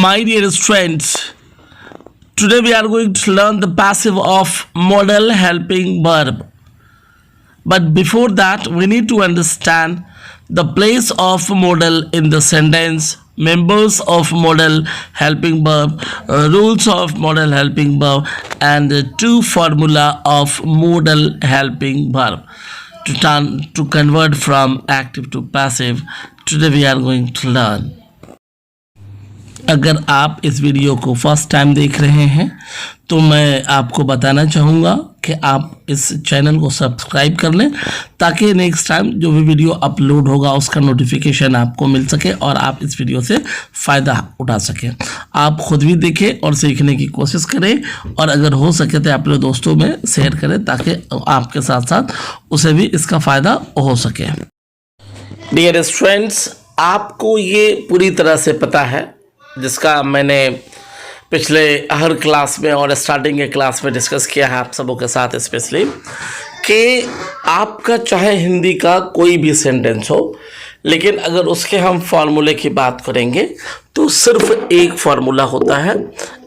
My dear friends, today we are going to learn the passive of modal helping verb. But before that, we need to understand the place of modal in the sentence, members of modal helping verb, rules of modal helping verb, and the two formula of modal helping verb. To convert from active to passive, today we are going to learn. अगर आप इस video को first time देख रहे हैं तो मैं आपको बताना चाहूँगा कि आप इस चैनल को सब्सक्राइब कर लें ताकि नेक्स्ट टाइम जो भी वीडियो अपलोड होगा उसका नोटिफिकेशन आपको मिल सके और आप इस वीडियो से फ़ायदा उठा सकें। आप खुद भी देखें और सीखने की कोशिश करें और अगर हो सके तो अपने दोस्तों में शेयर करें ताकि आपके साथ साथ उसे भी इसका फ़ायदा हो सके। डियर फ्रेंड्स, आपको ये पूरी तरह से पता है जिसका मैंने पिछले हर क्लास में और स्टार्टिंग के क्लास में डिस्कस किया है आप सबों के साथ, स्पेशली कि आपका चाहे हिंदी का कोई भी सेंटेंस हो, लेकिन अगर उसके हम फार्मूले की बात करेंगे तो सिर्फ एक फार्मूला होता है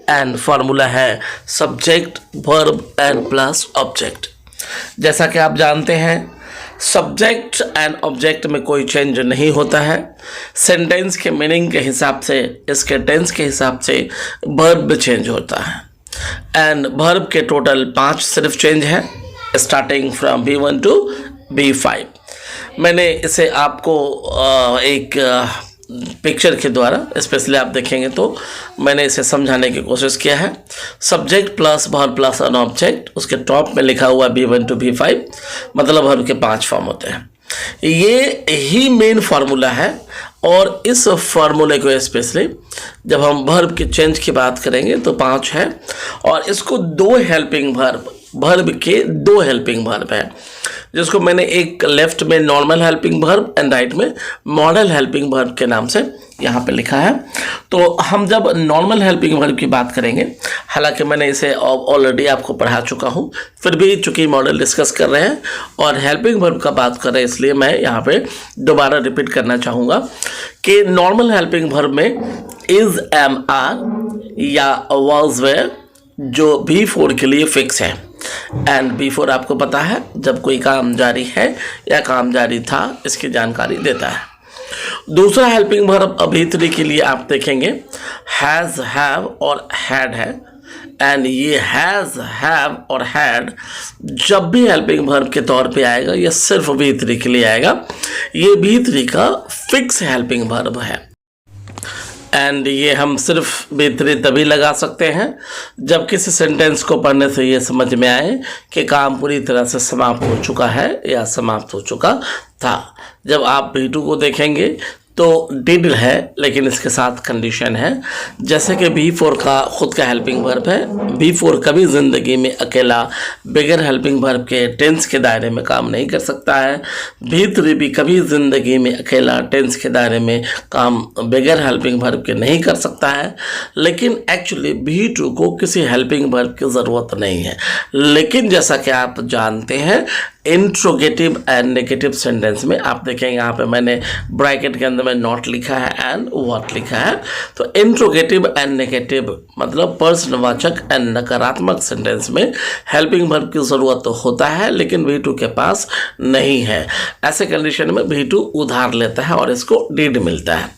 एंड फार्मूला है subject verb and plus object. जैसा कि आप जानते हैं सब्जेक्ट एंड ऑब्जेक्ट में कोई चेंज नहीं होता है। सेंटेंस के मीनिंग के हिसाब से, इसके टेंस के हिसाब से वर्ब भी चेंज होता है एंड वर्ब के टोटल 5 सिर्फ चेंज है starting from B1 to B5। मैंने इसे आपको एक पिक्चर के द्वारा स्पेशली आप देखेंगे तो मैंने इसे समझाने की कोशिश किया है। Subject plus verb plus an object, उसके टॉप में लिखा हुआ B1 टू B5, मतलब वर्ब के 5 फॉर्म होते हैं। ये ही मेन फार्मूला है और इस फार्मूले को स्पेशली जब हम वर्ब के चेंज की बात करेंगे तो 5 है और इसको 2 हेल्पिंग वर्ब के 2 हेल्पिंग वर्ब है, जिसको मैंने एक लेफ्ट में normal helping verb and right में मॉडल हेल्पिंग वर्ब के नाम से यहाँ पे लिखा है। तो हम जब नॉर्मल हेल्पिंग वर्ब की बात करेंगे, हालांकि मैंने इसे ऑलरेडी आपको पढ़ा चुका हूँ, फिर भी चूँकि मॉडल डिस्कस कर रहे हैं और हेल्पिंग वर्ब का बात कर रहे हैं, इसलिए मैं यहाँ पे दोबारा रिपीट करना चाहूँगा कि नॉर्मल हेल्पिंग वर्ब में इज, एम, आर या वाज, वेयर जो B4 के लिए फिक्स है एंड B4 आपको पता है जब कोई काम जारी है या काम जारी था इसकी जानकारी देता है। दूसरा हेल्पिंग वर्ब B3 के लिए आप देखेंगे हैज़, हैव और हैड है एंड ये हैज़, हैव और हैड जब भी हेल्पिंग वर्ब के तौर पे आएगा ये सिर्फ B3 के लिए आएगा। ये B3 का फिक्स हेल्पिंग वर्ब है एंड ये हम सिर्फ B3 तभी लगा सकते हैं जब किसी सेंटेंस को पढ़ने से ये समझ में आए कि काम पूरी तरह से समाप्त हो चुका है या समाप्त हो चुका था। जब आप B2 को देखेंगे तो डिड है लेकिन इसके साथ कंडीशन है, जैसे कि B4 का खुद का हेल्पिंग वर्ब है। B4 कभी ज़िंदगी में अकेला बगैर हेल्पिंग वर्ब के टेंस के दायरे में काम नहीं कर सकता है। B3 भी कभी ज़िंदगी में अकेला टेंस के दायरे में काम बगैर हेल्पिंग वर्ब के नहीं कर सकता है, लेकिन एक्चुअली B2 को किसी हेल्पिंग वर्ब की ज़रूरत नहीं है। लेकिन जैसा कि आप जानते हैं इंट्रोगेटिव एंड नेगेटिव सेंटेंस में आप देखेंगे यहाँ पे मैंने ब्रैकेट के अंदर में नॉट लिखा है एंड व्हाट लिखा है। तो इंट्रोगेटिव एंड नेगेटिव मतलब प्रश्नवाचक एंड नकारात्मक सेंटेंस में हेल्पिंग वर्ब की ज़रूरत तो होता है लेकिन B2 के पास नहीं है। ऐसे कंडीशन में B2 उधार लेता है और इसको डिड मिलता है।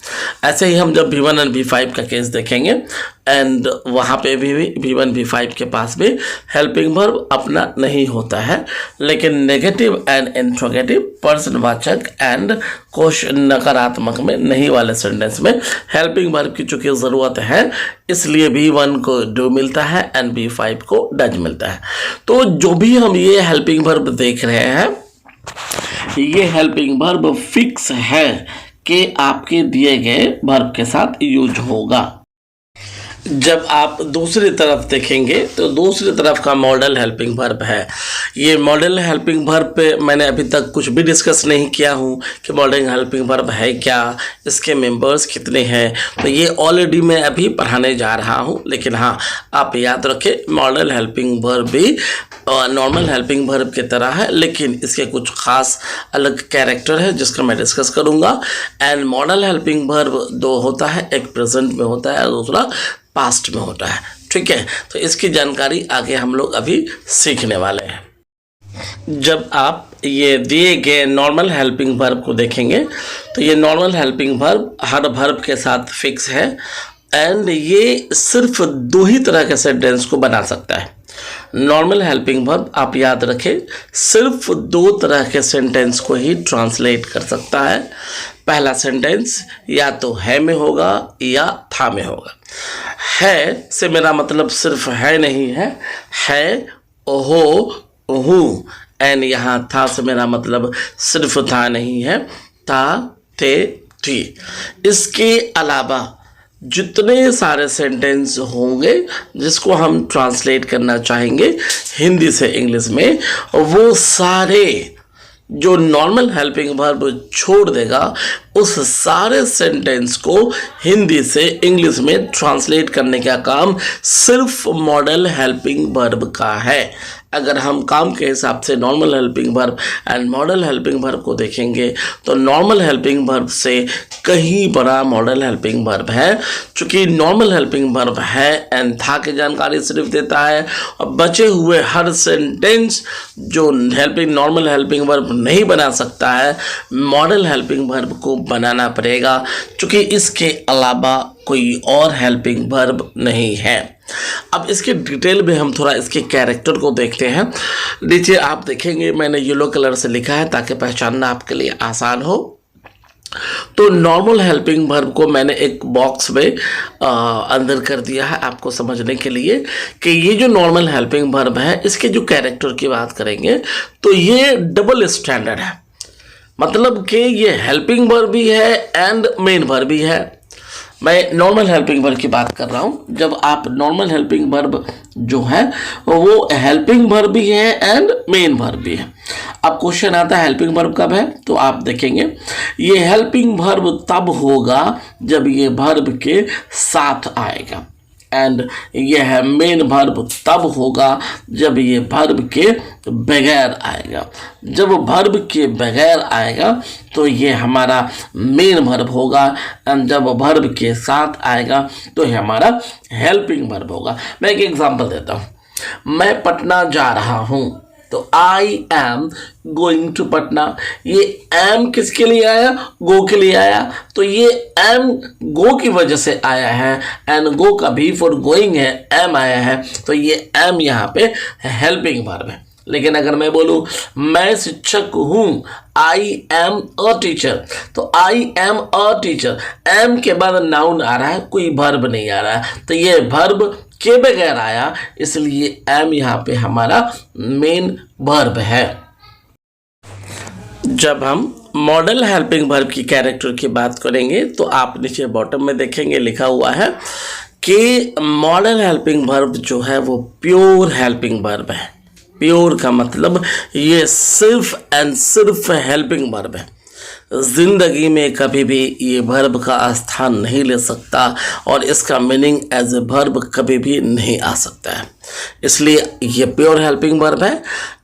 ऐसे ही हम जब B1 एंड B5 का केस देखेंगे एंड वहाँ पे भी B1 B5 के पास भी हेल्पिंग वर्ब अपना नहीं होता है, लेकिन नेगेटिव एंड इंट्रोगेटिव प्रश्नवाचक एंड क्वेश्चन नकारात्मक में नहीं वाले सेंटेंस में हेल्पिंग वर्ब की चूँकि ज़रूरत है इसलिए B1 को डू मिलता है एंड B5 को डज मिलता है। तो जो भी हम ये हेल्पिंग वर्ब देख रहे हैं ये हेल्पिंग वर्ब फिक्स है कि आपके दिए गए वर्ब के साथ यूज होगा जब आप दूसरी तरफ देखेंगे तो दूसरी तरफ का मॉडल हेल्पिंग वर्ब है। ये मॉडल हेल्पिंग वर्ब पे मैंने अभी तक कुछ भी डिस्कस नहीं किया हूँ कि मॉडल हेल्पिंग वर्ब है क्या, इसके मेंबर्स कितने हैं, तो ये ऑलरेडी मैं अभी पढ़ाने जा रहा हूँ। लेकिन हाँ, आप याद रखें मॉडल हेल्पिंग वर्ब भी नॉर्मल हेल्पिंग वर्ब की तरह है, लेकिन इसके कुछ खास अलग कैरेक्टर है जिसका मैं डिस्कस करूँगा। एंड मॉडल हेल्पिंग वर्ब दो होता है, एक प्रेजेंट में होता है और दूसरा पास्ट में होता है। ठीक है, तो इसकी जानकारी आगे हम लोग अभी सीखने वाले हैं। जब आप ये दिए गए नॉर्मल हेल्पिंग वर्ब को देखेंगे तो ये नॉर्मल हेल्पिंग वर्ब हर वर्ब के साथ फिक्स है एंड ये सिर्फ दो ही तरह के सेंटेंस को बना सकता है। नॉर्मल हेल्पिंग वर्ब आप याद रखें सिर्फ दो तरह के सेंटेंस को ही ट्रांसलेट कर सकता है। पहला सेंटेंस या तो है में होगा या था में होगा। है से मेरा मतलब सिर्फ है नहीं है हो हूँ, एंड यहाँ था से मेरा मतलब सिर्फ था नहीं है, था थे थी। इसके अलावा जितने सारे सेंटेंस होंगे जिसको हम ट्रांसलेट करना चाहेंगे हिंदी से इंग्लिश में, वो सारे जो नॉर्मल हेल्पिंग वर्ब छोड़ देगा उस सारे सेंटेंस को हिंदी से इंग्लिश में ट्रांसलेट करने का काम सिर्फ मॉडल हेल्पिंग वर्ब का है। अगर हम काम के हिसाब से normal helping verb and model helping verb को देखेंगे तो नॉर्मल हेल्पिंग वर्ब से कहीं बड़ा मॉडल हेल्पिंग वर्ब है। चूँकि नॉर्मल हेल्पिंग वर्ब है एंड था की जानकारी सिर्फ देता है और बचे हुए हर सेंटेंस जो नॉर्मल हेल्पिंग वर्ब नहीं बना सकता है मॉडल हेल्पिंग वर्ब को बनाना पड़ेगा, चूँकि इसके अलावा कोई और हेल्पिंग वर्ब नहीं है। अब इसके डिटेल में हम थोड़ा इसके कैरेक्टर को देखते हैं। नीचे आप देखेंगे मैंने येलो कलर से लिखा है ताकि पहचानना आपके लिए आसान हो। तो नॉर्मल हेल्पिंग वर्ब को मैंने एक बॉक्स में अंदर कर दिया है आपको समझने के लिए कि ये जो नॉर्मल हेल्पिंग वर्ब है इसके जो कैरेक्टर की बात करेंगे तो ये डबल स्टैंडर्ड है। मतलब कि ये हेल्पिंग वर्ब भी है एंड मेन वर्ब भी है। मैं नॉर्मल हेल्पिंग वर्ब की बात कर रहा हूँ। जब आप नॉर्मल हेल्पिंग वर्ब जो है वो हेल्पिंग वर्ब भी है एंड मेन वर्ब भी है। अब क्वेश्चन आता है हेल्पिंग वर्ब कब है, तो आप देखेंगे ये हेल्पिंग वर्ब तब होगा जब ये वर्ब के साथ आएगा एंड यह मेन वर्ब तब होगा जब ये वर्ब के बगैर आएगा। जब वर्ब के बगैर आएगा तो ये हमारा मेन वर्ब होगा एंड जब वर्ब के साथ आएगा तो ये हमारा हेल्पिंग वर्ब होगा। मैं एक एग्जांपल देता हूँ। मैं पटना जा रहा हूँ तो I am going to Patna. ये एम किसके लिए आया, गो के लिए आया, तो ये एम गो की वजह से आया है एंड गो का भी फॉर गोइंग है, एम आया है, तो ये एम यहाँ पे हेल्पिंग वर्ब है। लेकिन अगर मैं बोलूँ मैं शिक्षक हूँ, आई एम अ टीचर, तो I am a teacher, am के बाद नाउन आ रहा है, कोई वर्ब नहीं आ रहा है, तो ये वर्ब के बगैर आया इसलिए एम यहाँ पे हमारा मेन वर्ब है। जब हम मॉडल हेल्पिंग वर्ब की कैरेक्टर की बात करेंगे तो आप नीचे बॉटम में देखेंगे लिखा हुआ है कि मॉडल हेल्पिंग वर्ब जो है वो प्योर हेल्पिंग वर्ब है। प्योर का मतलब ये सिर्फ एंड सिर्फ हेल्पिंग वर्ब है। जिंदगी में कभी भी ये वर्ब का स्थान नहीं ले सकता और इसका मीनिंग एज ए वर्ब कभी भी नहीं आ सकता है, इसलिए ये प्योर हेल्पिंग वर्ब है।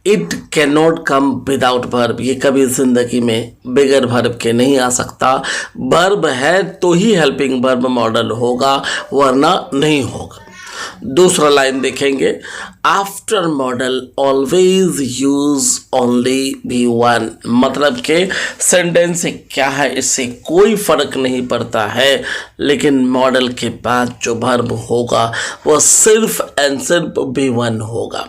It can not come without verb, ये कभी जिंदगी में बगैर वर्ब के नहीं आ सकता। वर्ब है तो ही हेल्पिंग वर्ब मॉडल होगा वरना नहीं होगा। दूसरा लाइन देखेंगे, after modal always use only B one, मतलब के सेंटेंस क्या है इससे कोई फर्क नहीं पड़ता है, लेकिन मॉडल के बाद जो वर्ब होगा वो सिर्फ एंड सिर्फ बी वन होगा।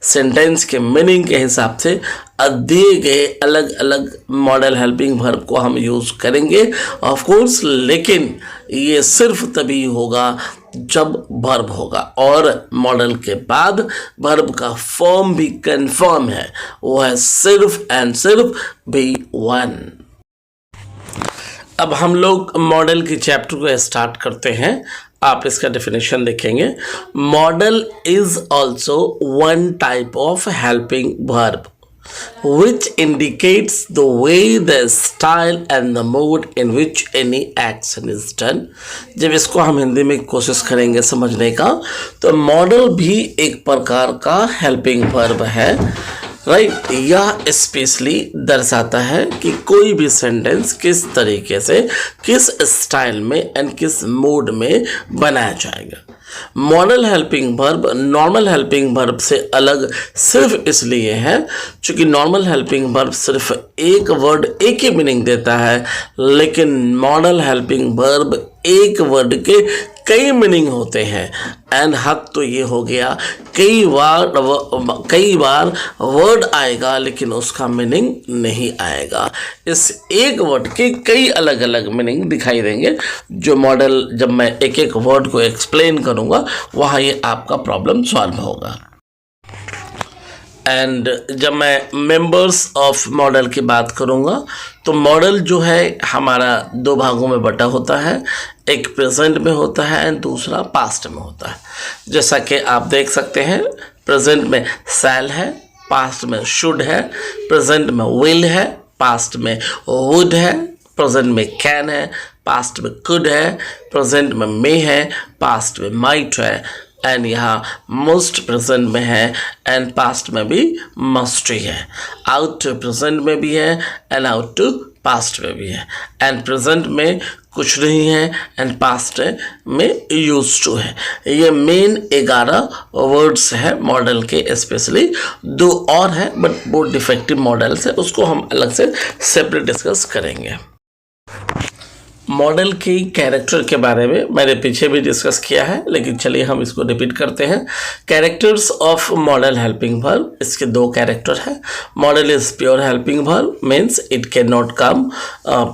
सेंटेंस के मीनिंग के हिसाब से दिए गए अलग अलग मॉडल हेल्पिंग वर्ब को हम यूज़ करेंगे ऑफ कोर्स, लेकिन ये सिर्फ तभी होगा जब वर्ब होगा और मॉडल के बाद वर्ब का फॉर्म भी कंफर्म है, वो है सिर्फ एंड सिर्फ बी वन। अब हम लोग मॉडल के चैप्टर को स्टार्ट करते हैं। आप इसका डेफिनेशन देखेंगे, model is also one type of helping verb which indicates the way, the style and the mode in which any action is done। जब इसको हम हिंदी में कोशिश करेंगे समझने का, तो मॉडल भी एक प्रकार का हेल्पिंग वर्ब है, राइट। यह स्पेशली दर्शाता है कि कोई भी सेंटेंस किस तरीके से, किस स्टाइल में एंड किस मोड में बनाया जाएगा। Model helping verb normal helping verb से अलग सिर्फ इसलिए है क्योंकि नॉर्मल हेल्पिंग वर्ब सिर्फ एक वर्ड एक ही मीनिंग देता है, लेकिन मॉडल हेल्पिंग वर्ब एक वर्ड के कई मीनिंग होते हैं। एंड हद तो ये हो गया, कई बार वर्ड आएगा लेकिन उसका मीनिंग नहीं आएगा। इस एक वर्ड के कई अलग अलग मीनिंग दिखाई देंगे, जो मॉडल जब मैं एक एक वर्ड को एक्सप्लेन करूँगा वहाँ ये आपका प्रॉब्लम सॉल्व होगा। एंड जब मैं मेंबर्स ऑफ मॉडल की बात करूँगा तो मॉडल जो है हमारा दो भागों में बटा होता है, एक प्रेजेंट में होता है एंड दूसरा पास्ट में होता है। जैसा कि आप देख सकते हैं, प्रेजेंट में शैल है, पास्ट में शुड है, प्रेजेंट में विल है, पास्ट में वुड है, प्रेजेंट में कैन है, पास्ट में कुड है, प्रेजेंट में मे है, पास्ट में माइट है, एंड यहाँ मोस्ट प्रेजेंट में है एंड पास्ट में भी मस्ट ही है। आउट टू प्रेजेंट में भी है एंड आउट टू पास्ट में भी है, एंड प्रेजेंट में कुछ नहीं है एंड पास्ट में यूज टू है। ये मेन 11 वर्ड्स है मॉडल के, स्पेशली 2 और है बट वो डिफेक्टिव मॉडल्स है, उसको हम अलग से सेपरेट डिस्कस करेंगे। मॉडल की कैरेक्टर के बारे में मैंने पीछे भी डिस्कस किया है, लेकिन चलिए हम इसको रिपीट करते हैं। Characters of model helping verb, इसके 2 कैरेक्टर है। Model is pure helping verb, means it can not come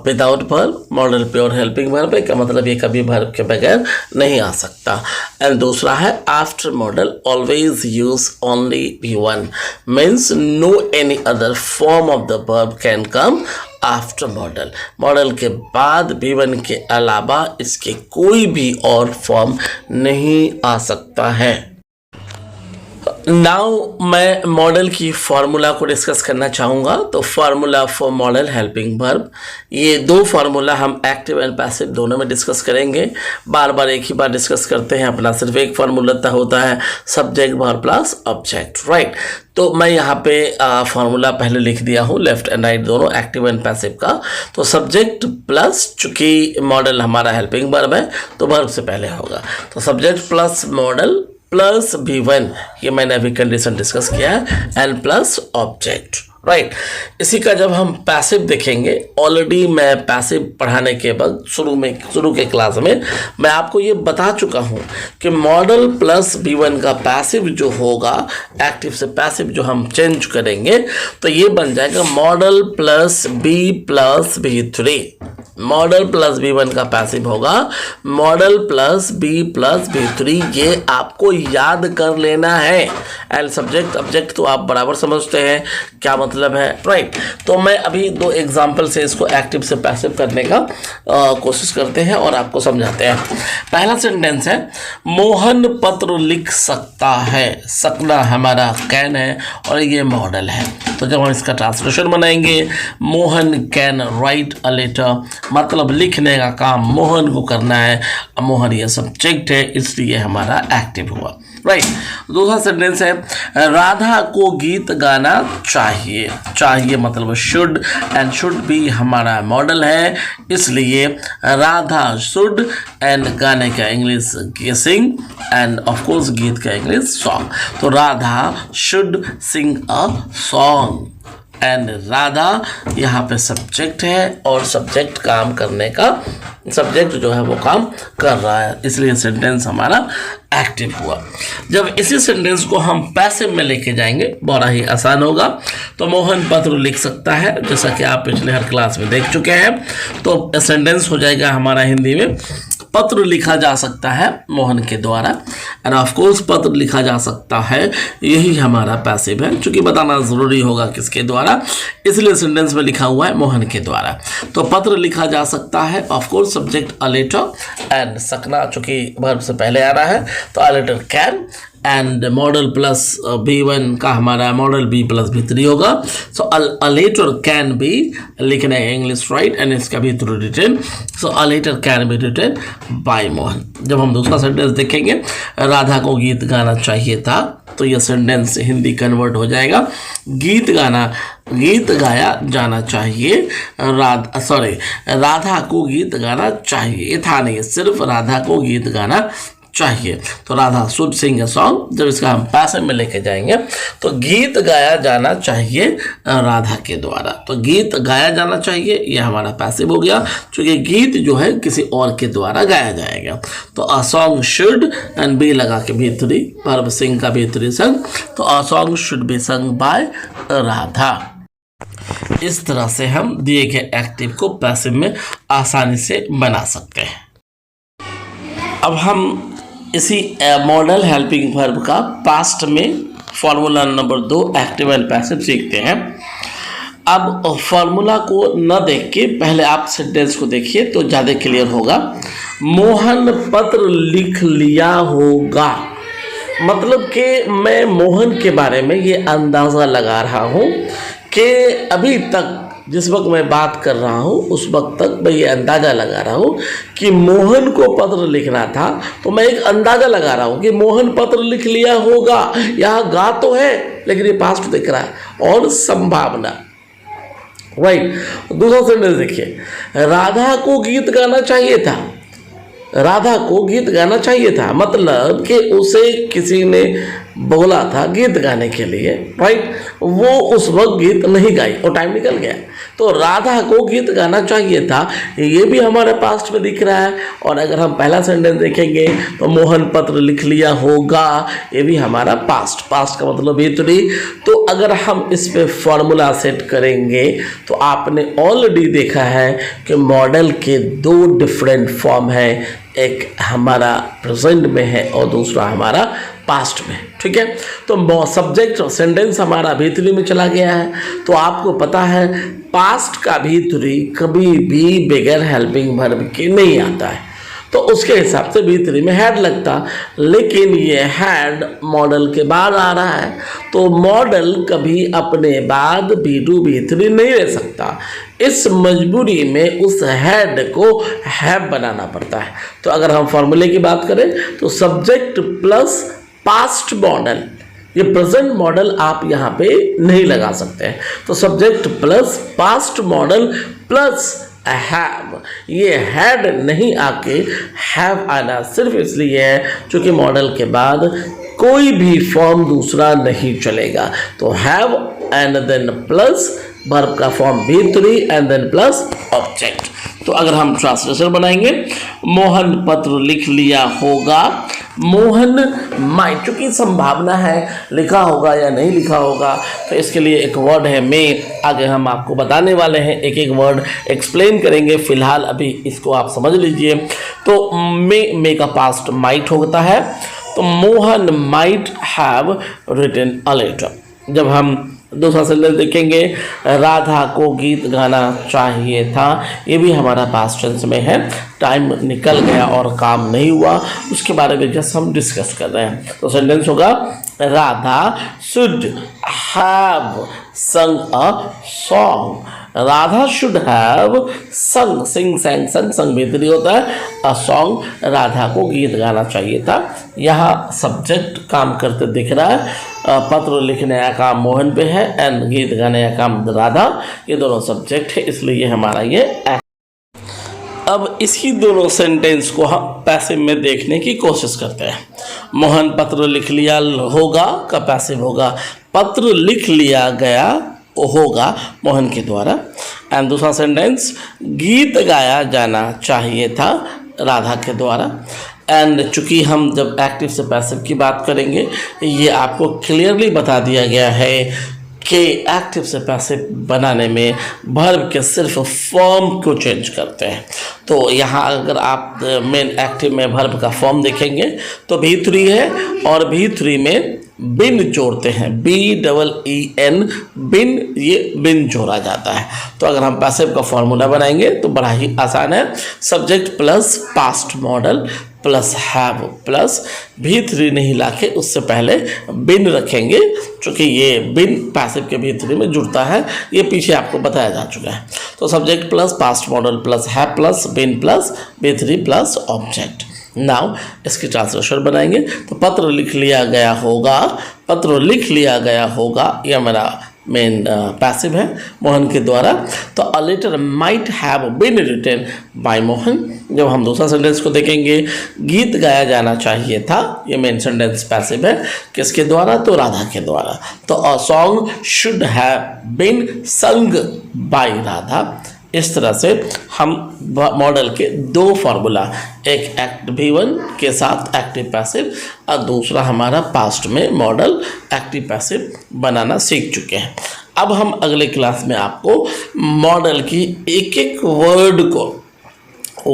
without verb. Model pure helping verb है, क्या मतलब ये कभी वर्ब के बगैर नहीं आ सकता। एंड दूसरा है after modal always use only V1, means no any other form of the verb can come after modal. Modal के बाद V1 के अलावा इसके कोई भी और फॉर्म नहीं आ सकता है। नाउ मैं मॉडल की फार्मूला को डिस्कस करना चाहूँगा। तो formula for model helping verb, ये 2 फार्मूला हम एक्टिव एंड पैसिव दोनों में डिस्कस करेंगे। बार बार एक ही बार डिस्कस करते हैं, अपना सिर्फ एक फार्मूला होता है subject verb plus object, right. तो मैं यहाँ पे फार्मूला पहले लिख दिया हूँ, लेफ्ट एंड राइट दोनों, एक्टिव एंड पैसिव का। तो सब्जेक्ट प्लस, चूँकि मॉडल हमारा हेल्पिंग वर्ब है तो वर्ब से पहले होगा, तो subject plus model plus V1, ये मैंने अभी कंडीशन डिस्कस किया है, एंड प्लस ऑब्जेक्ट, राइट। इसी का जब हम पैसिव देखेंगे, ऑलरेडी मैं पैसिव पढ़ाने के बाद शुरू के क्लास में मैं आपको ये बता चुका हूँ कि मॉडल प्लस V1 का पैसिव जो होगा, एक्टिव से पैसिव जो हम चेंज करेंगे, तो ये बन जाएगा model plus B plus V3। Model plus V1 का पैसिव होगा model plus B plus V3, ये आपको याद कर लेना है। एंड सब्जेक्ट ऑब्जेक्ट तो आप बराबर समझते हैं क्या मतलब है, राइट। तो मैं अभी 2 एग्जाम्पल से इसको एक्टिव से पैसिव करने का कोशिश करते हैं और आपको समझाते हैं। पहला सेंटेंस है, मोहन पत्र लिख सकता है। सकना हमारा कैन है और ये मॉडल है। तो जब हम इसका ट्रांसलेशन बनाएंगे, Mohan can write a letter, मतलब लिखने का काम मोहन को करना है। मोहन ये सब्जेक्ट है, इसलिए हमारा एक्टिव हुआ, राइट। दूसरा सेंटेंस है, राधा को गीत गाना चाहिए। चाहिए मतलब शुड, एंड शुड भी हमारा मॉडल है, इसलिए राधा शुड, एंड गाने का English sing, and of course गीत का इंग्लिश सॉन्ग। तो Radha should sing a song, and Radha यहाँ पे सब्जेक्ट है और सब्जेक्ट काम करने का, सब्जेक्ट जो है वो काम कर रहा है, इसलिए सेंटेंस हमारा एक्टिव हुआ। जब इसी सेंटेंस को हम पैसिव में लेके जाएंगे, बड़ा ही आसान होगा। तो मोहन पत्र लिख सकता है, जैसा कि आप पिछले हर क्लास में देख चुके हैं। तो सेंटेंस हो जाएगा हमारा हिंदी में, पत्र लिखा जा सकता है मोहन के द्वारा, एंड ऑफ कोर्स पत्र लिखा जा सकता है, यही हमारा पैसिव है, चूंकि बताना ज़रूरी होगा किसके द्वारा, इसलिए सेंटेंस में लिखा हुआ है मोहन के द्वारा। तो पत्र लिखा जा सकता है, of course subject a letter, and सकना चूंकि वर्ब से पहले आ रहा है तो a letter can, and modal plus B1 का हमारा मॉडल B प्लस B3 होगा। So a letter can be, लिखना है इंग्लिश राइट, एंड इसका भी through written, so a letter can be written by Mohan. जब हम दूसरा सेंटेंस देखेंगे, राधा को गीत गाना चाहिए था, तो यह सेंटेंस हिंदी कन्वर्ट हो जाएगा, गीत गाया जाना चाहिए, राधा को गीत गाना चाहिए, ये था नहीं, सिर्फ राधा को गीत गाना चाहिए। तो Radha should sing a song, जब इसका हम पैसिव में लेके जाएंगे तो गीत गाया जाना चाहिए राधा के द्वारा। तो गीत गाया जाना चाहिए, यह हमारा पैसिव हो गया, क्योंकि गीत जो है किसी और के द्वारा गाया जाएगा। तो a song should and be लगा के भीतरी, वर्ब सिंग का भीतरी संग, तो a song should be sung by Radha. इस तरह से हम दिए गए एक्टिव को पैसिव में आसानी से बना सकते हैं। अब हम इसी मॉडल हेल्पिंग वर्ब का पास्ट में formula number 2 active and passive सीखते हैं। अब फॉर्मूला को न देख के पहले आप सेंटेंस को देखिए तो ज़्यादा क्लियर होगा। मोहन पत्र लिख लिया होगा, मतलब कि मैं मोहन के बारे में ये अंदाज़ा लगा रहा हूँ कि अभी तक जिस वक्त मैं बात कर रहा हूँ उस वक्त तक मैं ये अंदाज़ा लगा रहा हूँ कि मोहन को पत्र लिखना था, तो मैं एक अंदाज़ा लगा रहा हूँ कि मोहन पत्र लिख लिया होगा। यहाँ गा तो है लेकिन ये पास्ट दिख रहा है, और संभावना राइट। दूसरा सेंटेंस देखिए, राधा को गीत गाना चाहिए था, राधा को गीत गाना चाहिए था, मतलब कि उसे किसी ने बोला था गीत गाने के लिए राइट, वो उस वक्त गीत नहीं गाई और टाइम निकल गया। तो राधा को गीत गाना चाहिए था, ये भी हमारे पास्ट में दिख रहा है। और अगर हम पहला सेंटेंस देखेंगे तो मोहन पत्र लिख लिया होगा, ये भी हमारा पास्ट का मतलब भीतरी। तो अगर हम इस पे फॉर्मूला सेट करेंगे तो आपने ऑलरेडी देखा है कि मॉडल के 2 डिफरेंट फॉर्म है, एक हमारा प्रेजेंट में है और दूसरा हमारा पास्ट में, ठीक है। तो सब्जेक्ट सेंटेंस हमारा भीतरी में चला गया है, तो आपको पता है पास्ट का भीतरी कभी भी बगैर हेल्पिंग वर्ब के नहीं आता है, तो उसके हिसाब से भीतरी में हैड लगता, लेकिन ये हैड मॉडल के बाद आ रहा है, तो मॉडल कभी अपने बाद B2 भीतरी नहीं रह सकता। इस मजबूरी में उस हैड को हैव बनाना पड़ता है। तो अगर हम फॉर्मूले की बात करें तो सब्जेक्ट प्लस पास्ट मॉडल, ये प्रेजेंट मॉडल आप यहाँ पे नहीं लगा सकते हैं, तो subject plus past modal plus have, ये हैड नहीं आके हैव आना सिर्फ इसलिए है क्योंकि मॉडल के बाद कोई भी फॉर्म दूसरा नहीं चलेगा। तो have and then plus verb का form B3 and then plus object. तो अगर हम ट्रांसलेशन बनाएंगे, मोहन पत्र लिख लिया होगा, मोहन माइट, चूंकि संभावना है लिखा होगा या नहीं लिखा होगा, तो इसके लिए एक वर्ड है मे, आगे हम आपको बताने वाले हैं, एक एक वर्ड एक्सप्लेन करेंगे, फिलहाल अभी इसको आप समझ लीजिए। तो मे का पास्ट माइट होता है, तो Mohan might have written a letter. जब हम दूसरा सेंटेंस देखेंगे, राधा को गीत गाना चाहिए था, ये भी हमारा पास्ट टेंस में है, टाइम निकल गया और काम नहीं हुआ, उसके बारे में जस्ट हम डिस्कस कर रहे हैं। तो सेंटेंस होगा Radha should have sung a song, Radha should have sung, sing सैंग संग, संग भीतरी होता है, अ सॉन्ग, राधा को गीत गाना चाहिए था। यहाँ सब्जेक्ट काम करते दिख रहा है, पत्र लिखने का काम मोहन पे है एंड गीत गाने का काम राधा, ये दोनों सब्जेक्ट है, इसलिए हमारा ये। अब इसी दोनों सेंटेंस को हम पैसिव में देखने की कोशिश करते हैं। मोहन पत्र लिख लिया होगा का पैसिव होगा पत्र लिख लिया गया होगा मोहन के द्वारा, एंड दूसरा सेंटेंस गीत गाया जाना चाहिए था राधा के द्वारा। एंड चूँकि हम जब एक्टिव से पैसिव की बात करेंगे, ये आपको क्लियरली बता दिया गया है के एक्टिव से पैसिव बनाने में वर्ब के सिर्फ फॉर्म को चेंज करते हैं। तो यहाँ अगर आप मेन एक्टिव में वर्ब का फॉर्म देखेंगे तो भी3 है और भी3 में बिन जोड़ते हैं, BEEN बिन, ये बिन जोड़ा जाता है। तो अगर हम पैसिव का फॉर्मूला बनाएंगे तो बड़ा ही आसान है, subject plus past modal plus have plus भी3 नहीं लाके उससे पहले बिन रखेंगे, चूँकि ये बिन पैसिव के भी3 में जुड़ता है, ये पीछे आपको बताया जा चुका है। तो subject plus past modal plus have plus been plus भी3 प्लस ऑब्जेक्ट। नाउ इसकी ट्रांसलेशन बनाएंगे तो पत्र लिख लिया गया होगा, पत्र लिख लिया गया होगा, यह मेरा मेन पैसिव है मोहन के द्वारा। तो a letter might have been written by Mohan. जब हम दूसरा सेंटेंस को देखेंगे, गीत गाया जाना चाहिए था, ये मेन सेंटेंस पैसिव है, किसके द्वारा? तो राधा के द्वारा। तो a song should have been sung by Radha. इस तरह से हम मॉडल के 2 फार्मूला, एक एक्ट भी1 के साथ एक्टिव पैसिव और दूसरा हमारा पास्ट में मॉडल एक्टिव पैसिव बनाना सीख चुके हैं। अब हम अगले क्लास में आपको मॉडल की एक एक वर्ड को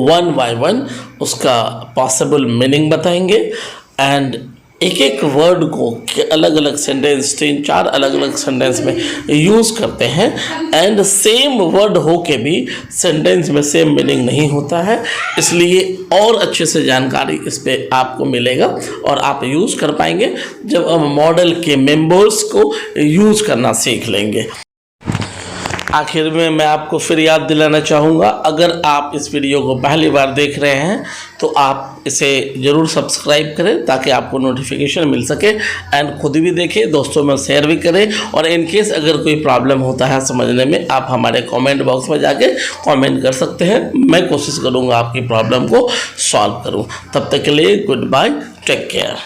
1 बाय 1 उसका पॉसिबल मीनिंग बताएंगे एंड एक एक वर्ड को अलग अलग सेंटेंस, 3-4 अलग अलग सेंटेंस में यूज़ करते हैं एंड सेम वर्ड हो के भी सेंटेंस में सेम मीनिंग नहीं होता है, इसलिए और अच्छे से जानकारी इस पे आपको मिलेगा और आप यूज़ कर पाएंगे जब हम मॉडल के मेंबर्स को यूज़ करना सीख लेंगे। आखिर में मैं आपको फिर याद दिलाना चाहूँगा, अगर आप इस वीडियो को पहली बार देख रहे हैं तो आप इसे ज़रूर सब्सक्राइब करें ताकि आपको नोटिफिकेशन मिल सके एंड खुद भी देखें, दोस्तों में शेयर भी करें और इन केस अगर कोई प्रॉब्लम होता है समझने में, आप हमारे कमेंट बॉक्स में जाके कमेंट कर सकते हैं। मैं कोशिश करूँगा आपकी प्रॉब्लम को सॉल्व करूँ। तब तक के लिए गुड बाय, टेक केयर।